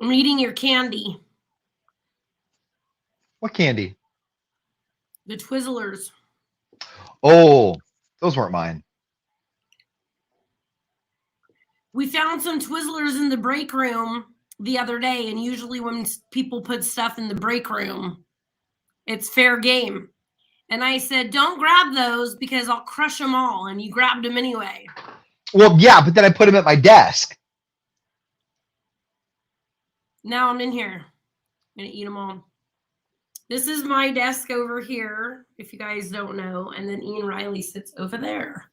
I'm eating your candy. What candy? The Twizzlers. Oh, those weren't mine. We found some Twizzlers in the break room the other day, and usually when people put stuff in the break room, it's fair game. And I said, don't grab those because I'll crush them all. And you grabbed them anyway. Well, yeah, but then I put them at my desk. Now I'm in here. I'm going to eat them all. This is my desk over here, if you guys don't know. And then Ian Riley sits over there.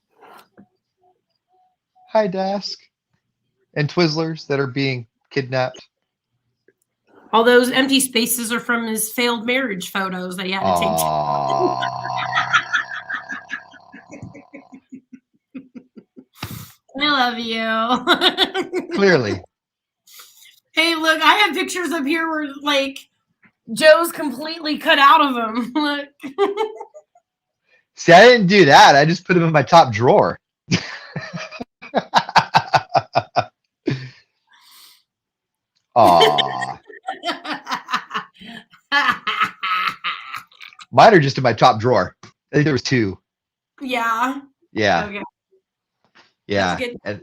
Hi, desk. And Twizzlers that are being kidnapped. All those empty spaces are from his failed marriage photos that he had to take. I love you. Clearly. Hey, look, I have pictures up here where, like, Joe's completely cut out of them. Look. See, I didn't do that. I just put them in my top drawer. Aw. Mine are just in my top drawer. I think there was 2. Yeah. Yeah. Okay. Yeah. And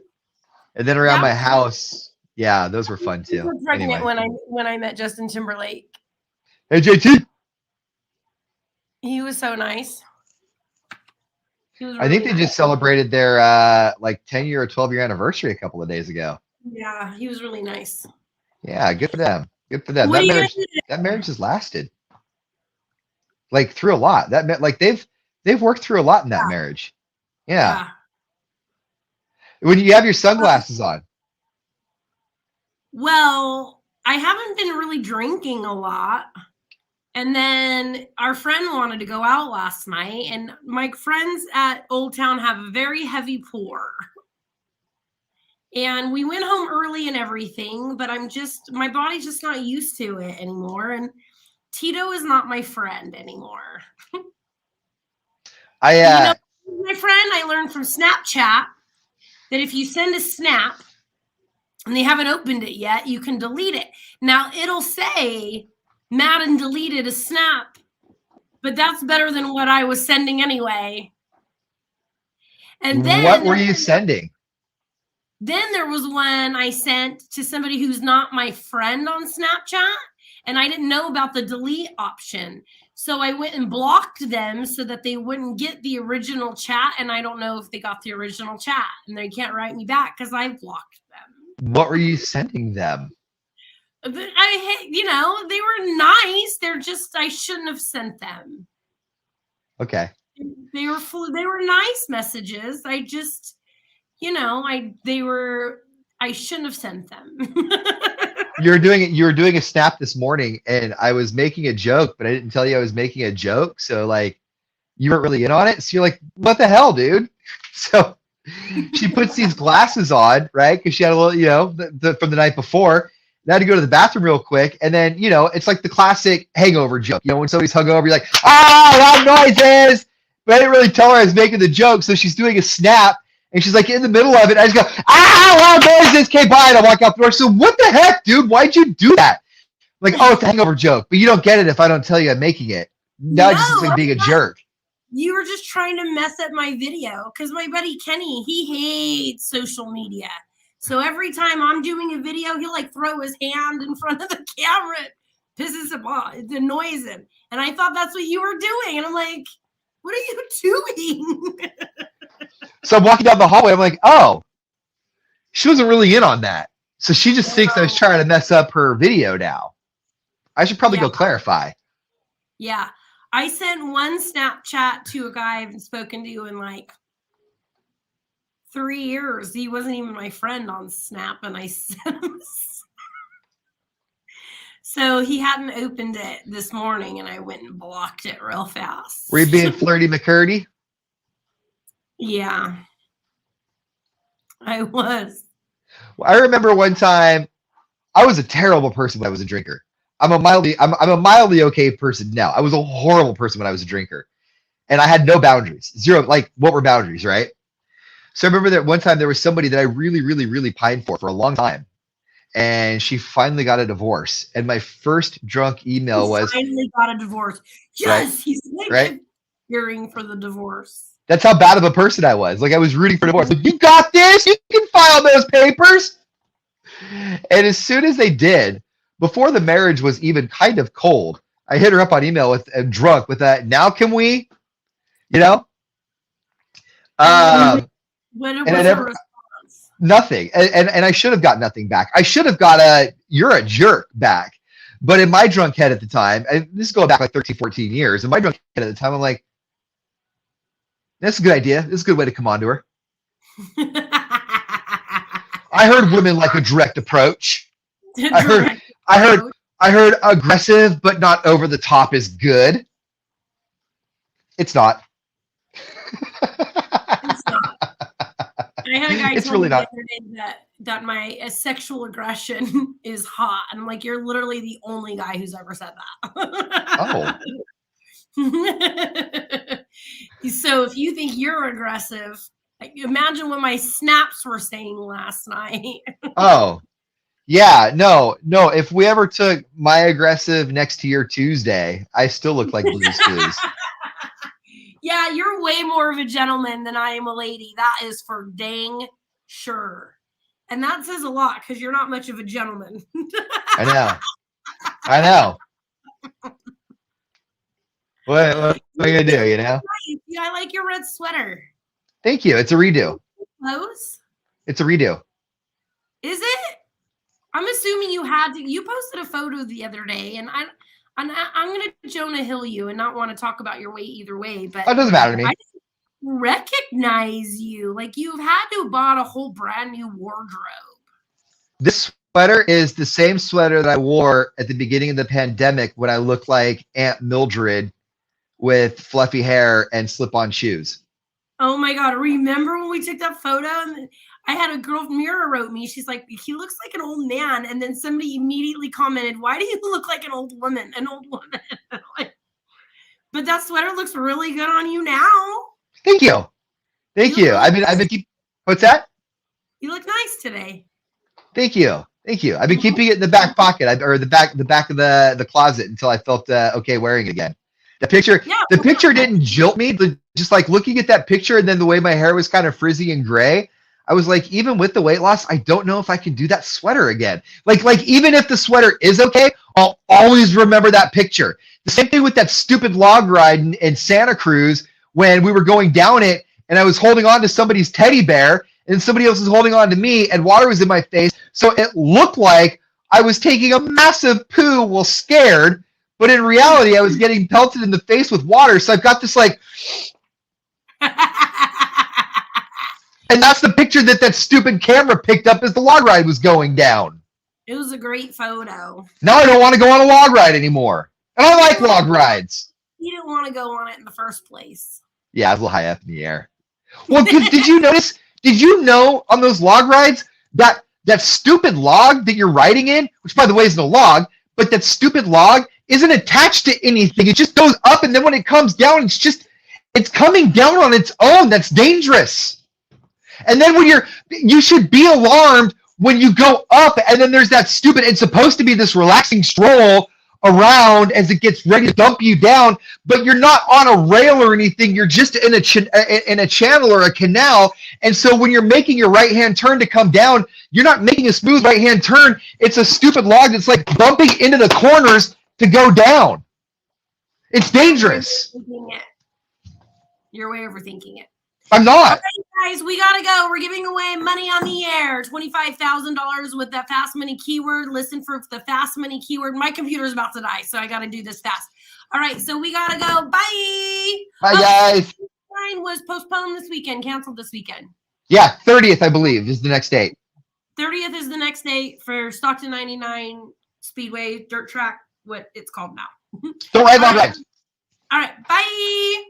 then around my house, yeah, those were fun too. I was pregnant when I met Justin Timberlake. Hey, JT. He was so nice. Really I think they just celebrated their like 10-year or 12-year anniversary a couple of days ago. Yeah, he was really nice. Yeah, good for them. Good for them. That marriage has lasted. Like through a lot. Like they've worked through a lot in that marriage. Yeah. When you have your sunglasses on. Well, I haven't been really drinking a lot. And then our friend wanted to go out last night, and my friends at Old Town have a very heavy pour. And we went home early and everything, but my body's just not used to it anymore. And Tito is not my friend anymore. My friend, I learned from Snapchat that if you send a snap and they haven't opened it yet, you can delete it. Now it'll say Madden deleted a snap, but that's better than what I was sending anyway. And then what were you sending? Then there was one I sent to somebody who's not my friend on Snapchat, and I didn't know about the delete option. So I went and blocked them so that they wouldn't get the original chat, and I don't know if they got the original chat, and they can't write me back because I blocked them. What were you sending them? They were nice. I shouldn't have sent them. Okay. They were nice messages. I just, I shouldn't have sent them. You were doing a snap this morning, and I was making a joke, but I didn't tell you I was making a joke. So like, you weren't really in on it. So you're like, what the hell, dude? So she puts these glasses on, right? Because she had a little, from the night before. I had to go to the bathroom real quick, and then it's like the classic hangover joke. When somebody's hungover, you're like, loud noises. But I didn't really tell her I was making the joke, so she's doing a snap, and she's like in the middle of it. I just go, loud noises. Okay, bye. And I walk out the door. So what the heck, dude? Why'd you do that? Like, it's a hangover joke, but you don't get it if I don't tell you I'm making it. Now it's just like being a jerk. You were just trying to mess up my video because my buddy Kenny, he hates social media. So every time I'm doing a video, he'll like throw his hand in front of the camera. It pisses him off. It annoys him. And I thought that's what you were doing. And I'm like, what are you doing? So I'm walking down the hallway. I'm like, oh, she wasn't really in on that. So she just thinks I was trying to mess up her video now. I should probably go clarify. Yeah. I sent one Snapchat to a guy I haven't spoken to in like 3 years. He wasn't even my friend on Snap, and I sent him. So he hadn't opened it this morning, and I went and blocked it real fast. Were you being flirty McCurdy? Yeah, I was. Well, I remember one time I was a terrible person when I was a drinker. I'm a mildly okay person now. I was a horrible person when I was a drinker, and I had no boundaries. Zero. Like, what were boundaries, right? So I remember that one time there was somebody that I really, really, really pined for a long time. and she finally got a divorce. And my first drunk email He was, finally got a divorce. right, Yes, he's right. like hearing for the divorce. That's how bad of a person I was. Like I was rooting for divorce. Like, you got this. You can file those papers. And as soon as they did, before the marriage was even kind of cold, I hit her up on email with drunk with that. Now can we, you know? And what And I was her never response? nothing. And I should have got nothing back. I should have got a you're a jerk back. But in my drunk head at the time, and this is going back like 13, 14 years, in my drunk head at the time, I'm like, that's a good idea. This is a good way to come on to her. I heard women like a direct approach. I heard aggressive but not over the top is good. It's not. It's not. I had a guy It's tell really me the not. other day that my sexual aggression is hot. And I'm like, you're literally the only guy who's ever said that. Oh. So if you think you're aggressive, like, imagine what my snaps were saying last night. Oh. Yeah, no. If we ever took my aggressive next to your Tuesday, I still look like Blue's Clues. Yeah, you're way more of a gentleman than I am a lady. That is for dang sure. And that says a lot because you're not much of a gentleman. I know. What are you gonna do, you know? Yeah, I like your red sweater. Thank you. It's a redo. Clothes? It's a redo. Is it? I'm assuming you posted a photo the other day, and I'm gonna Jonah Hill you and not want to talk about your weight either way, but Oh, it doesn't matter to me. I just recognize you. Like you've had to have bought a whole brand new wardrobe. This sweater is the same sweater that I wore at the beginning of the pandemic when I looked like Aunt Mildred with fluffy hair and slip-on shoes. Oh my God. Remember when we took that photo and I had a girl from Mira wrote me, she's like, he looks like an old man. And then somebody immediately commented, why do you look like an old woman? But that sweater looks really good on you now. Thank you. Thank you. I've been what's that? You look nice today. Thank you. I've been keeping it in the back pocket or the back of the closet until I felt okay wearing it again. The picture didn't jilt me. Just like looking at that picture and then the way my hair was kind of frizzy and gray, I was like, even with the weight loss, I don't know if I can do that sweater again. Like even if the sweater is okay, I'll always remember that picture. The same thing with that stupid log ride in Santa Cruz when we were going down it and I was holding on to somebody's teddy bear and somebody else was holding on to me and water was in my face. So it looked like I was taking a massive poo while scared, but in reality, I was getting pelted in the face with water. So I've got this like, and that's the picture that stupid camera picked up as the log ride was going down. It was a great photo. Now I don't want to go on a log ride anymore. And I like log rides. You didn't want to go on it in the first place. Yeah, I was a little high up in the air. Well, did you notice? Did you know on those log rides that stupid log that you're riding in, which by the way is no log, but that stupid log isn't attached to anything. It just goes up, and then when it comes down, it's coming down on its own. That's dangerous. And then you should be alarmed when you go up, and then there's that stupid, it's supposed to be this relaxing stroll around as it gets ready to dump you down, but you're not on a rail or anything. You're just in a channel or a canal. And so when you're making your right-hand turn to come down, you're not making a smooth right-hand turn. It's a stupid log that's like bumping into the corners to go down. It's dangerous. You're way overthinking it. I'm not. Okay, guys, we gotta go. We're giving away money on the air. $25,000 with that fast money keyword. Listen for the fast money keyword. My computer's about to die, so I gotta do this fast. All right, so we gotta go. Bye. Bye, guys. Mine was postponed this weekend, canceled this weekend. Yeah, 30th, I believe, is the next date. 30th is the next date for Stockton 99 Speedway Dirt Track, what it's called now. Don't ride log rides. All right, bye.